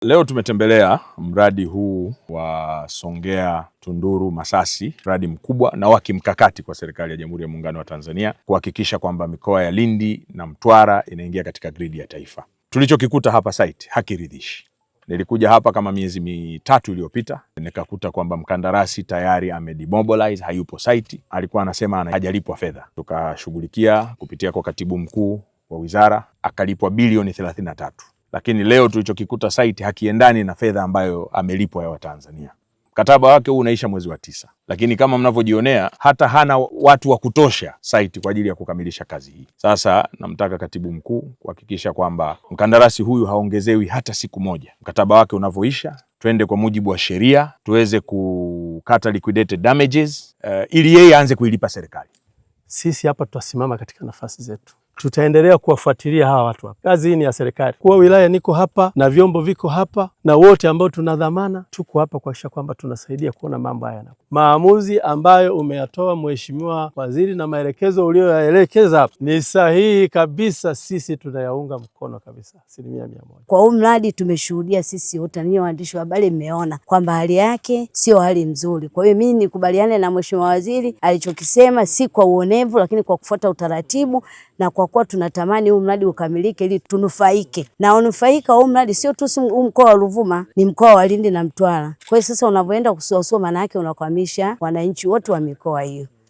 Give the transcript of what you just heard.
Leo tumetembelea mradi huu wa Songea Tunduru Masasi, mradi mkubwa na wa kimkakati kwa serikali ya Jamhuri ya Muungano wa Tanzania kuhakikisha kwamba mikoa ya Lindi na Mtwara inaingia katika gridi ya taifa. Tulichokikuta hapa site hakiridhishi. Nilikuja hapa kama miezi mitatu iliyopita, nikakuta kwamba mkandarasi tayari amedemobilize, hayupo site. Alikuwa anasema hajalipwa fedha. Tukashughulikia kupitia kwa katibu mkuu wa wizara, akalipwa bilioni 33. Lakini leo tulichokikuta site hakiendani na fedha ambayo amelipwa ya Watanzania. Mkataba wake huu unaisha mwezi wa 9. Lakini kama mnavyojionea hata hana watu wa kutosha site kwa ajili ya kukamilisha kazi hii. Sasa namtaka katibu mkuu kuhakikisha kwamba mkandarasi huyu haongezewi hata siku moja. Mkataba wake unavyoisha, twende kwa mujibu wa sheria, tuweze kukata liquidated damages ili yeye aanze kuilipa serikali. Sisi hapa tutasimama katika nafasi zetu. Tutaendelea kuwafuatilia hawa watu hapa. Kazi hii ni ya serikali. Kwa wilaya niko hapa na vyombo viko hapa na wote ambao tuna dhamana tuko hapa kuhakikisha kwamba tunasaidia kuona mambo haya. Maamuzi ambayo umeyatoa Mheshimiwa Waziri na maelekezo uliyoyaelekeza hapa ni sahihi kabisa, sisi tunayaunga mkono kabisa 100%. Kwa huu mradi tumeshuhudia sisi wote, ninyi waandishi wa habari mmeona kwamba hali yake sio hali nzuri. Kwa hiyo mimi nikubaliane na Mheshimiwa Waziri alichokisema, si kwa uonevu lakini kwa kufuata utaratibu, na kwa kuwa tunatamani huu mradi ukamilike ili tunufaike. Na unufaika huu mradi sio tu mkoa wa Ruvuma, ni mkoa wa Lindi na Mtwara. Kwa hiyo sasa unavyoenda kusuasua, maana yake unakwamisha wananchi wote wa mikoa hiyo.